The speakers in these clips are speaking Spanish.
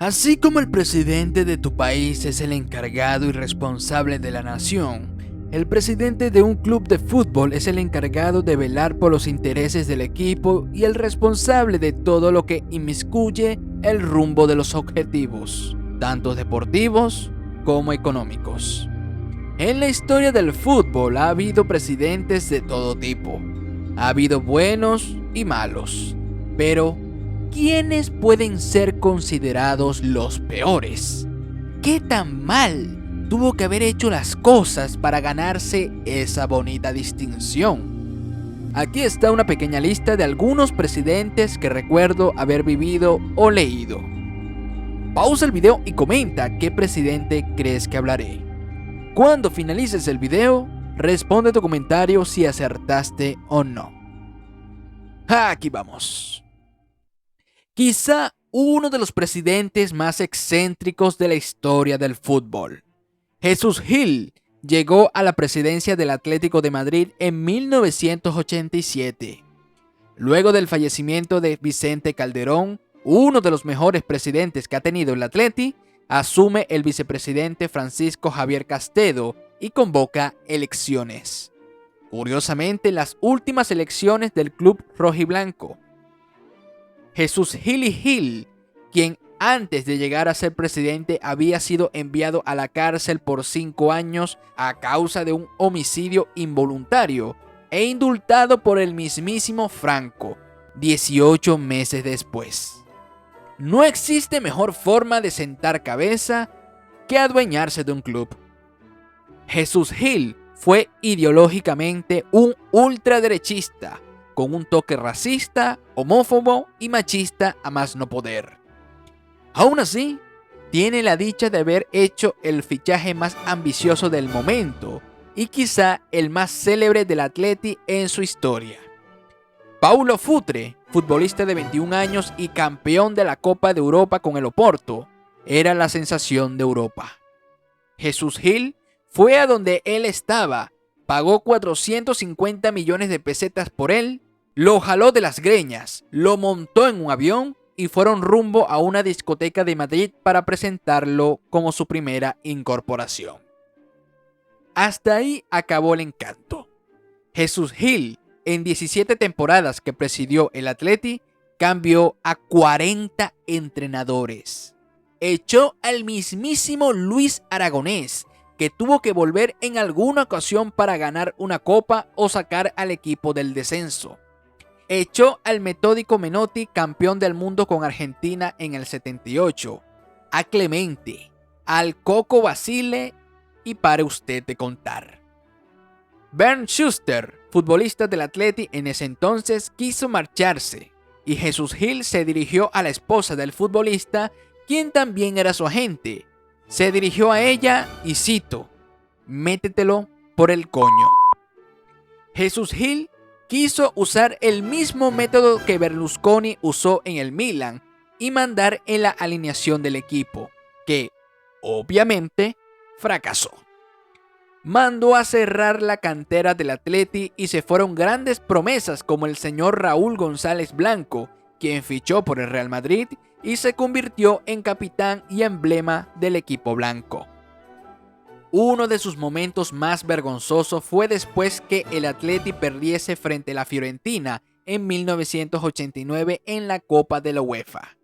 Así como el presidente de tu país es el encargado y responsable de la nación, el presidente de un club de fútbol es el encargado de velar por los intereses del equipo y el responsable de todo lo que inmiscuye el rumbo de los objetivos, tanto deportivos como económicos. En la historia del fútbol ha habido presidentes de todo tipo. Ha habido buenos y malos. Pero, ¿quiénes pueden ser considerados los peores? ¿Qué tan mal tuvo que haber hecho las cosas para ganarse esa bonita distinción? Aquí está una pequeña lista de algunos presidentes que recuerdo haber vivido o leído. Pausa el video y comenta qué presidente crees que hablaré. Cuando finalices el video, responde tu comentario si acertaste o no. Aquí vamos. Quizá uno de los presidentes más excéntricos de la historia del fútbol. Jesús Gil llegó a la presidencia del Atlético de Madrid en 1987. Luego del fallecimiento de Vicente Calderón, uno de los mejores presidentes que ha tenido el Atleti, asume el vicepresidente Francisco Javier Castedo y convoca elecciones. Curiosamente, las últimas elecciones del club rojiblanco. Jesús Gil Gil, quien antes de llegar a ser presidente había sido enviado a la cárcel por 5 años a causa de un homicidio involuntario e indultado por el mismísimo Franco 18 meses después. No existe mejor forma de sentar cabeza que adueñarse de un club. Jesús Gil fue ideológicamente un ultraderechista, con un toque racista, homófobo y machista a más no poder. Aún así, tiene la dicha de haber hecho el fichaje más ambicioso del momento y quizá el más célebre del Atleti en su historia. Paulo Futre, futbolista de 21 años y campeón de la Copa de Europa con el Oporto, era la sensación de Europa. Jesús Gil fue a donde él estaba, pagó 450 millones de pesetas por él, lo jaló de las greñas, lo montó en un avión y fueron rumbo a una discoteca de Madrid para presentarlo como su primera incorporación. Hasta ahí acabó el encanto. Jesús Gil, en 17 temporadas que presidió el Atleti, cambió a 40 entrenadores. Echó al mismísimo Luis Aragonés, que tuvo que volver en alguna ocasión para ganar una copa o sacar al equipo del descenso. Echó al metódico Menotti, campeón del mundo con Argentina en el 78, a Clemente, al Coco Basile y pare usted de contar. Bernd Schuster, futbolista del Atleti en ese entonces, quiso marcharse y Jesús Gil se dirigió a la esposa del futbolista, quien también era su agente. Se dirigió a ella y cito: "Métetelo por el coño". Jesús Gil quiso usar el mismo método que Berlusconi usó en el Milan y mandar en la alineación del equipo, que, obviamente, fracasó. Mandó a cerrar la cantera del Atleti y se fueron grandes promesas como el señor Raúl González Blanco, quien fichó por el Real Madrid y se convirtió en capitán y emblema del equipo blanco. Uno de sus momentos más vergonzosos fue después que el Atleti perdiese frente a la Fiorentina en 1989 en la Copa de la UEFA.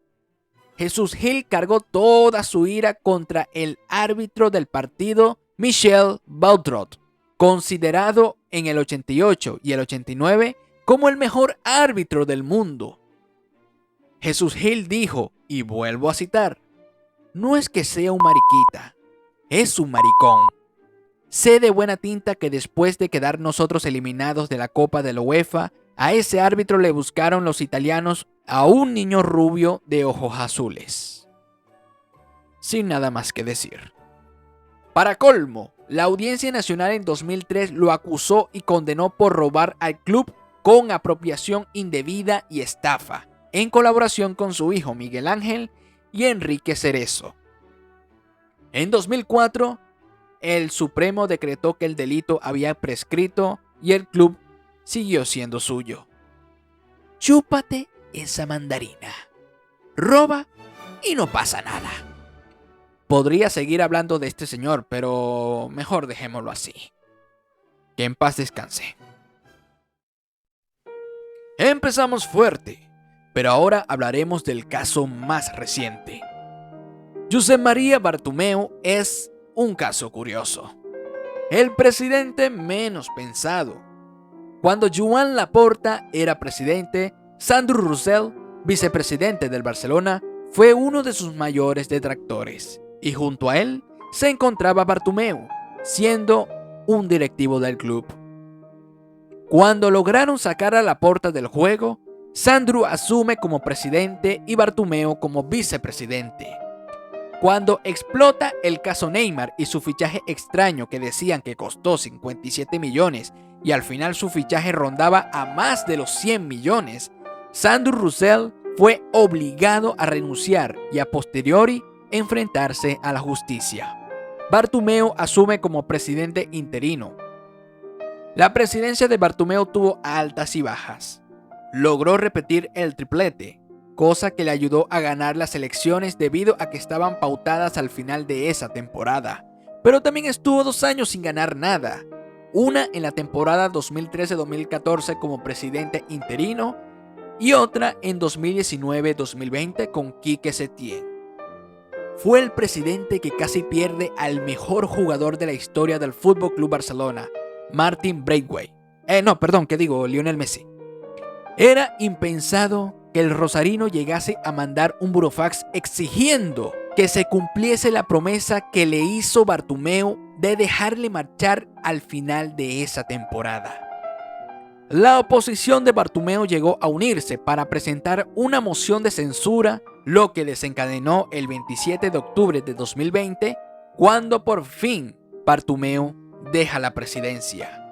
Jesús Gil cargó toda su ira contra el árbitro del partido, Michel Baudrot, considerado en el 88 y el 89 como el mejor árbitro del mundo. Jesús Gil dijo, y vuelvo a citar: "No es que sea un mariquita, es un maricón. Sé de buena tinta que después de quedar nosotros eliminados de la Copa de la UEFA, a ese árbitro le buscaron los italianos a un niño rubio de ojos azules". Sin nada más que decir. Para colmo, la Audiencia Nacional en 2003 lo acusó y condenó por robar al club con apropiación indebida y estafa, en colaboración con su hijo Miguel Ángel y Enrique Cerezo. En 2004, el Supremo decretó que el delito había prescrito y el club siguió siendo suyo. Chúpate esa mandarina. Roba y no pasa nada. Podría seguir hablando de este señor, pero mejor dejémoslo así. Que en paz descanse. Empezamos fuerte, pero ahora hablaremos del caso más reciente. Josep María Bartomeu es un caso curioso. El presidente menos pensado. Cuando Joan Laporta era presidente, Sandro Rosell, vicepresidente del Barcelona, fue uno de sus mayores detractores. Y junto a él se encontraba Bartomeu, siendo un directivo del club. Cuando lograron sacar a Laporta del juego, Sandro asume como presidente y Bartomeu como vicepresidente. Cuando explota el caso Neymar y su fichaje extraño que decían que costó 57 millones y al final su fichaje rondaba a más de los 100 millones, Sandro Rosell fue obligado a renunciar y a posteriori enfrentarse a la justicia. Bartomeu asume como presidente interino. La presidencia de Bartomeu tuvo altas y bajas. Logró repetir el triplete, cosa que le ayudó a ganar las elecciones debido a que estaban pautadas al final de esa temporada. Pero también estuvo 2 años sin ganar nada. Una en la temporada 2013-2014 como presidente interino y otra en 2019-2020 con Quique Setién. Fue el presidente que casi pierde al mejor jugador de la historia del FC Barcelona, Martin Braithwaite. Lionel Messi. Era impensado que el rosarino llegase a mandar un burofax exigiendo que se cumpliese la promesa que le hizo Bartomeu de dejarle marchar al final de esa temporada. La oposición de Bartomeu llegó a unirse para presentar una moción de censura, lo que desencadenó el 27 de octubre de 2020, cuando por fin Bartomeu deja la presidencia.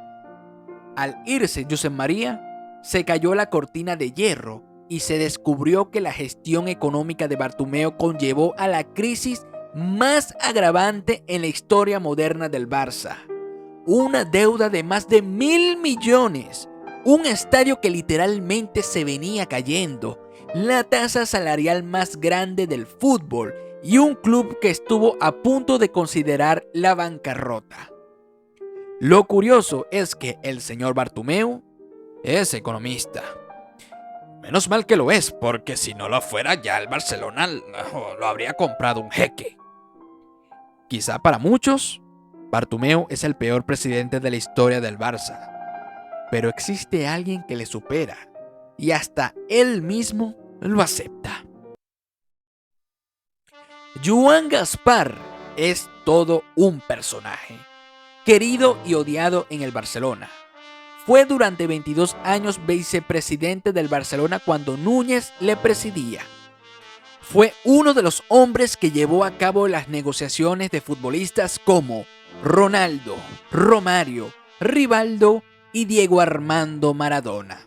Al irse Josep María, se cayó la cortina de hierro y se descubrió que la gestión económica de Bartomeu conllevó a la crisis más agravante en la historia moderna del Barça. Una deuda de más de 1.000 millones, un estadio que literalmente se venía cayendo, la tasa salarial más grande del fútbol y un club que estuvo a punto de considerar la bancarrota. Lo curioso es que el señor Bartomeu es economista. Menos mal que lo es, porque si no lo fuera ya el Barcelona lo habría comprado un jeque. Quizá para muchos, Bartomeu es el peor presidente de la historia del Barça. Pero existe alguien que le supera y hasta él mismo lo acepta. Joan Gaspar es todo un personaje, querido y odiado en el Barcelona. Fue durante 22 años vicepresidente del Barcelona cuando Núñez le presidía. Fue uno de los hombres que llevó a cabo las negociaciones de futbolistas como Ronaldo, Romario, Rivaldo y Diego Armando Maradona.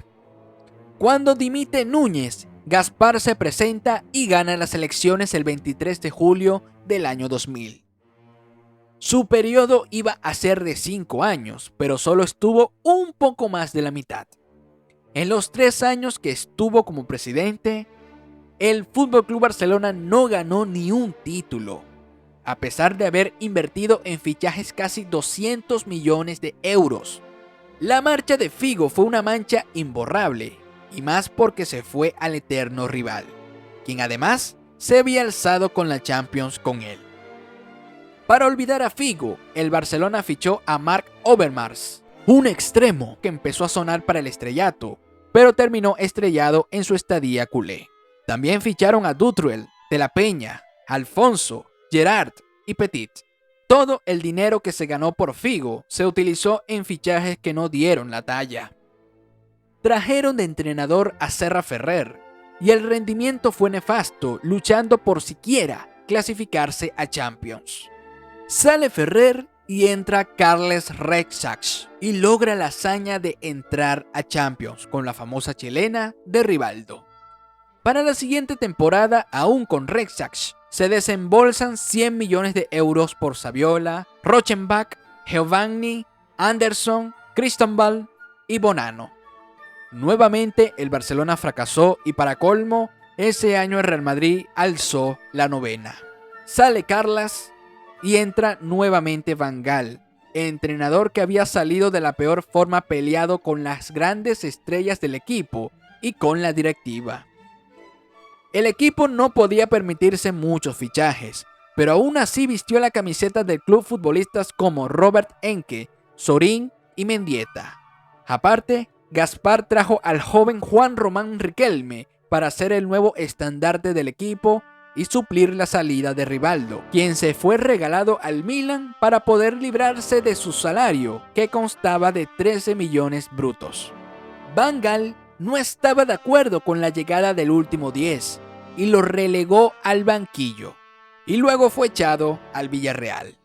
Cuando dimite Núñez, Gaspar se presenta y gana las elecciones el 23 de julio del año 2000. Su periodo iba a ser de 5 años, pero solo estuvo un poco más de la mitad. En los 3 años que estuvo como presidente, el FC Barcelona no ganó ni un título, a pesar de haber invertido en fichajes casi 200 millones de euros. La marcha de Figo fue una mancha imborrable, y más porque se fue al eterno rival, quien además se había alzado con la Champions con él. Para olvidar a Figo, el Barcelona fichó a Marc Overmars, un extremo que empezó a sonar para el estrellato, pero terminó estrellado en su estadía culé. También ficharon a Dutrell, De la Peña, Alfonso, Gerard y Petit. Todo el dinero que se ganó por Figo se utilizó en fichajes que no dieron la talla. Trajeron de entrenador a Serra Ferrer y el rendimiento fue nefasto, luchando por siquiera clasificarse a Champions. Sale Ferrer y entra Carles Rexach y logra la hazaña de entrar a Champions con la famosa chilena de Rivaldo. Para la siguiente temporada, aún con Rexach, se desembolsan 100 millones de euros por Saviola, Rochenbach, Giovanni, Anderson, Cristobal y Bonano. Nuevamente el Barcelona fracasó y para colmo, Ese año el Real Madrid alzó la novena. Sale Carlas y entra nuevamente Van Gaal, entrenador que había salido de la peor forma peleado con las grandes estrellas del equipo y con la directiva. El equipo no podía permitirse muchos fichajes, pero aún así vistió la camiseta del club futbolistas como Robert Enke, Sorín y Mendieta. Aparte, Gaspar trajo al joven Juan Román Riquelme para ser el nuevo estandarte del equipo y suplir la salida de Rivaldo, quien se fue regalado al Milan para poder librarse de su salario, que constaba de 13 millones brutos. Van Gaal no estaba de acuerdo con la llegada del último 10 y lo relegó al banquillo, y luego fue echado al Villarreal.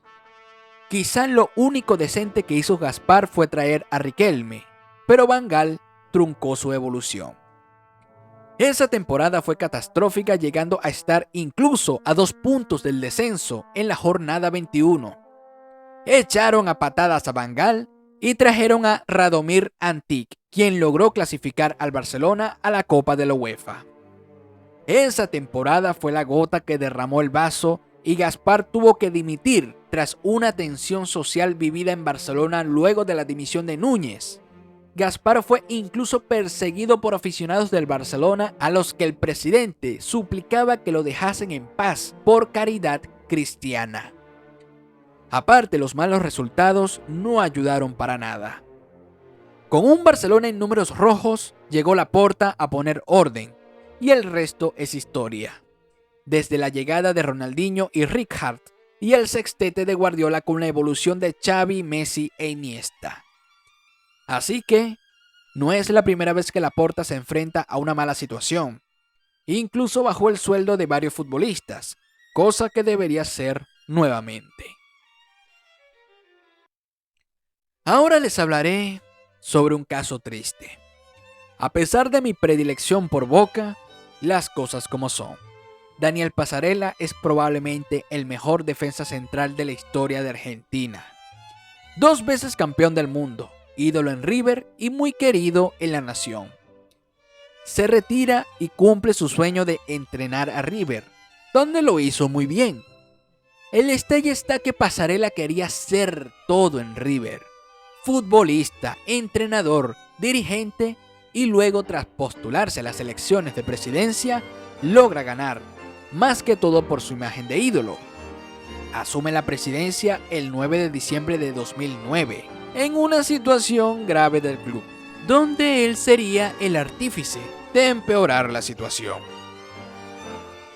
Quizá lo único decente que hizo Gaspar fue traer a Riquelme, pero Van Gaal truncó su evolución. Esa temporada fue catastrófica, llegando a estar incluso a 2 puntos del descenso en la jornada 21. Echaron a patadas a Van Gaal y trajeron a Radomir Antic, quien logró clasificar al Barcelona a la Copa de la UEFA. Esa temporada fue la gota que derramó el vaso y Gaspar tuvo que dimitir tras una tensión social vivida en Barcelona luego de la dimisión de Núñez. Gaspar fue incluso perseguido por aficionados del Barcelona, a los que el presidente suplicaba que lo dejasen en paz por caridad cristiana. Aparte, los malos resultados no ayudaron para nada. Con un Barcelona en números rojos, llegó Laporta a poner orden, y el resto es historia. Desde la llegada de Ronaldinho y Rijkaard, y el sextete de Guardiola con la evolución de Xavi, Messi e Iniesta. Así que, no es la primera vez que Laporta se enfrenta a una mala situación. Incluso bajó el sueldo de varios futbolistas, cosa que debería ser nuevamente. Ahora les hablaré sobre un caso triste. A pesar de mi predilección por Boca, las cosas como son. Daniel Passarella es probablemente el mejor defensa central de la historia de Argentina. 2 veces campeón del mundo, ídolo en River y muy querido en la nación. Se retira y cumple su sueño de entrenar a River, donde lo hizo muy bien. El detalle está que Passarella quería ser todo en River: futbolista, entrenador, dirigente, y luego, tras postularse a las elecciones de presidencia, logra ganar, más que todo por su imagen de ídolo. Asume la presidencia el 9 de diciembre de 2009, en una situación grave del club, donde él sería el artífice de empeorar la situación.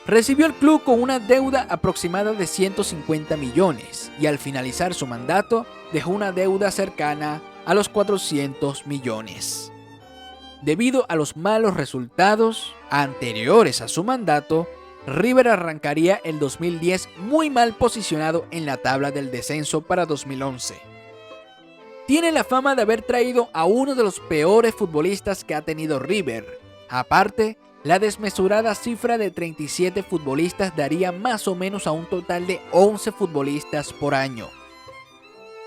Recibió el club con una deuda aproximada de 150 millones y al finalizar su mandato dejó una deuda cercana a los 400 millones. Debido a los malos resultados anteriores a su mandato, River arrancaría el 2010 muy mal posicionado en la tabla del descenso para 2011. Tiene la fama de haber traído a uno de los peores futbolistas que ha tenido River. Aparte, la desmesurada cifra de 37 futbolistas daría más o menos a un total de 11 futbolistas por año.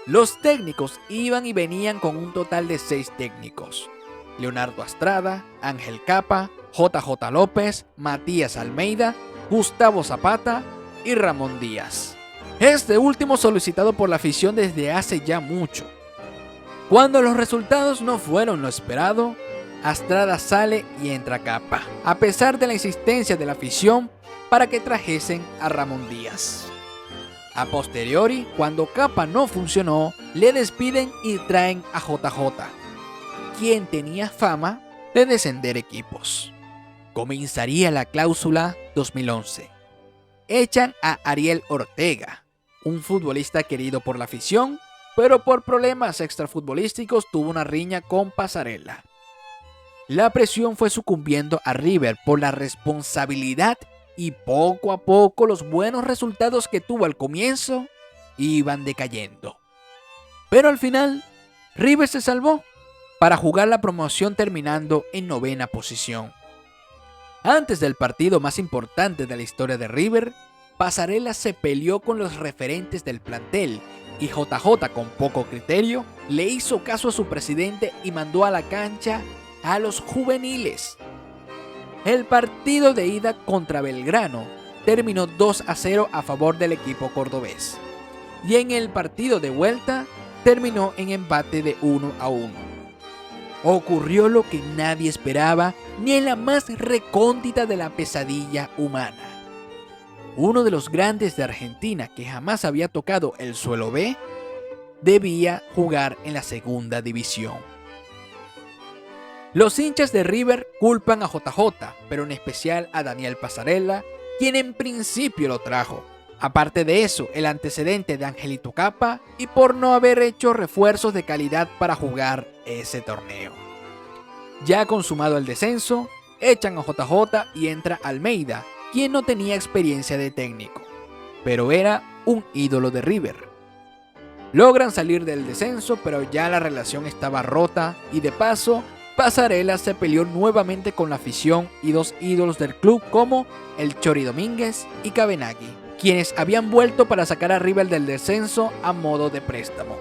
Los técnicos iban y venían con un total de 6 técnicos: Leonardo Astrada, Ángel Capa, JJ López, Matías Almeida, Gustavo Zapata y Ramón Díaz. Este último solicitado por la afición desde hace ya mucho. Cuando los resultados no fueron lo esperado, Astrada sale y entra Capa, a pesar de la insistencia de la afición para que trajesen a Ramón Díaz. A posteriori, cuando Capa no funcionó, le despiden y traen a JJ, quien tenía fama de descender equipos. Comenzaría la cláusula 2011. Echan a Ariel Ortega, un futbolista querido por la afición, pero por problemas extrafutbolísticos tuvo una riña con Passarella. La presión fue sucumbiendo a River por la responsabilidad y poco a poco los buenos resultados que tuvo al comienzo iban decayendo. Pero al final, River se salvó para jugar la promoción terminando en 9ª posición. Antes del partido más importante de la historia de River, Passarella se peleó con los referentes del plantel y JJ, con poco criterio, le hizo caso a su presidente y mandó a la cancha a los juveniles. El partido de ida contra Belgrano terminó 2-0 a favor del equipo cordobés, y en el partido de vuelta terminó en empate de 1-1. Ocurrió lo que nadie esperaba ni en la más recóndita de la pesadilla humana. Uno de los grandes de Argentina que jamás había tocado el suelo B debía jugar en la segunda división. Los hinchas de River culpan a JJ, pero en especial a Daniel Passarella, quien en principio lo trajo. Aparte de eso, el antecedente de Angelito Capa y por no haber hecho refuerzos de calidad para jugar ese torneo. Ya consumado el descenso, echan a JJ y entra Almeida, quien no tenía experiencia de técnico, pero era un ídolo de River. Logran salir del descenso, pero ya la relación estaba rota y de paso, Passarella se peleó nuevamente con la afición y dos ídolos del club como el Chori Domínguez y Cabenagui, quienes habían vuelto para sacar a River del descenso a modo de préstamo.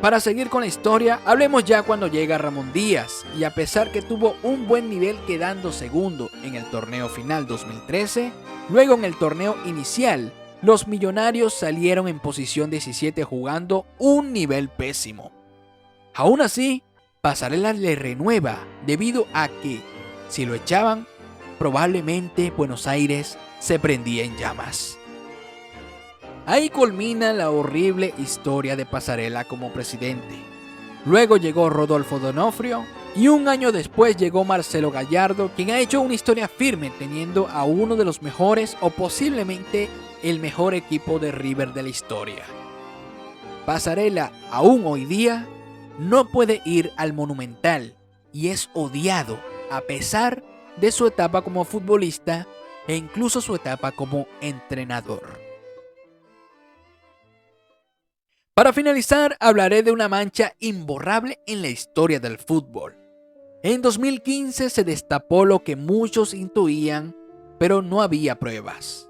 Para seguir con la historia, hablemos ya cuando llega Ramón Díaz, y a pesar que tuvo un buen nivel quedando segundo en el torneo final 2013, luego en el torneo inicial, los millonarios salieron en posición 17 jugando un nivel pésimo. Aún así, Passarella le renueva debido a que, si lo echaban, probablemente Buenos Aires se prendía en llamas. Ahí culmina la horrible historia de Passarella como presidente. Luego llegó Rodolfo D'Onofrio y un año después llegó Marcelo Gallardo, quien ha hecho una historia firme teniendo a uno de los mejores o posiblemente el mejor equipo de River de la historia. Passarella, aún hoy día, no puede ir al Monumental y es odiado a pesar de su etapa como futbolista e incluso su etapa como entrenador. Para finalizar, hablaré de una mancha imborrable en la historia del fútbol. En 2015 se destapó lo que muchos intuían, pero no había pruebas.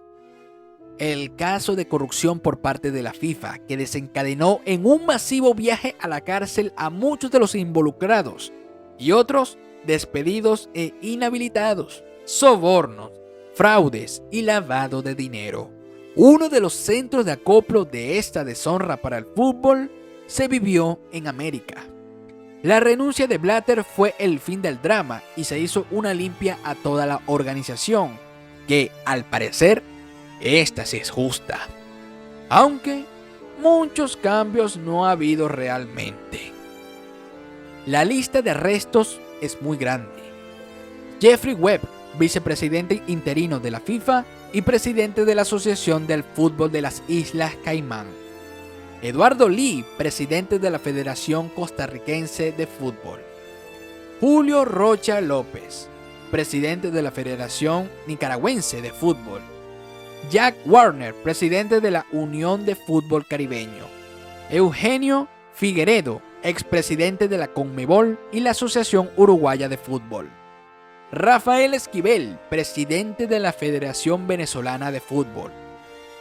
El caso de corrupción por parte de la FIFA, que desencadenó en un masivo viaje a la cárcel a muchos de los involucrados y otros despedidos e inhabilitados, sobornos, fraudes y lavado de dinero. Uno de los centros de acoplo de esta deshonra para el fútbol se vivió en América. La renuncia de Blatter fue el fin del drama y se hizo una limpia a toda la organización, que al parecer, esta sí es justa. Aunque muchos cambios no ha habido realmente. La lista de arrestos es muy grande. Jeffrey Webb, vicepresidente interino de la FIFA y presidente de la Asociación del Fútbol de las Islas Caimán. Eduardo Lee, presidente de la Federación Costarricense de Fútbol. Julio Rocha López, presidente de la Federación Nicaragüense de Fútbol. Jack Warner, presidente de la Unión de Fútbol Caribeño. Eugenio Figueredo, expresidente de la CONMEBOL y la Asociación Uruguaya de Fútbol. Rafael Esquivel, presidente de la Federación Venezolana de Fútbol.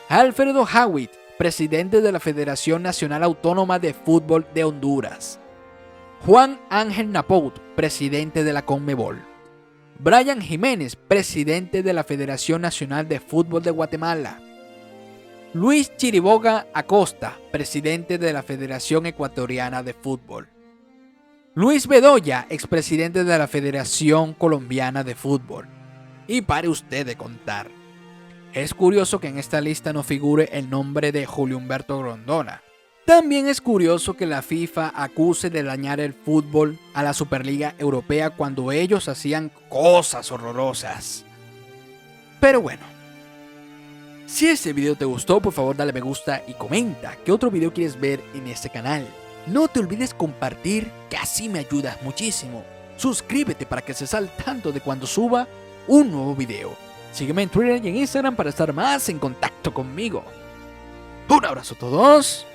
Alfredo Howitt, presidente de la Federación Nacional Autónoma de Fútbol de Honduras. Juan Ángel Napout, presidente de la CONMEBOL. Brian Jiménez, presidente de la Federación Nacional de Fútbol de Guatemala. Luis Chiriboga Acosta, presidente de la Federación Ecuatoriana de Fútbol. Luis Bedoya, expresidente de la Federación Colombiana de Fútbol. Y pare usted de contar. Es curioso que en esta lista no figure el nombre de Julio Humberto Grondona. También es curioso que la FIFA acuse de dañar el fútbol a la Superliga Europea cuando ellos hacían cosas horrorosas. Pero bueno, si este video te gustó, por favor dale me gusta y comenta qué otro video quieres ver en este canal. No te olvides compartir, que así me ayudas muchísimo. Suscríbete para que estés al tanto de cuando suba un nuevo video. Sígueme en Twitter y en Instagram para estar más en contacto conmigo. Un abrazo a todos.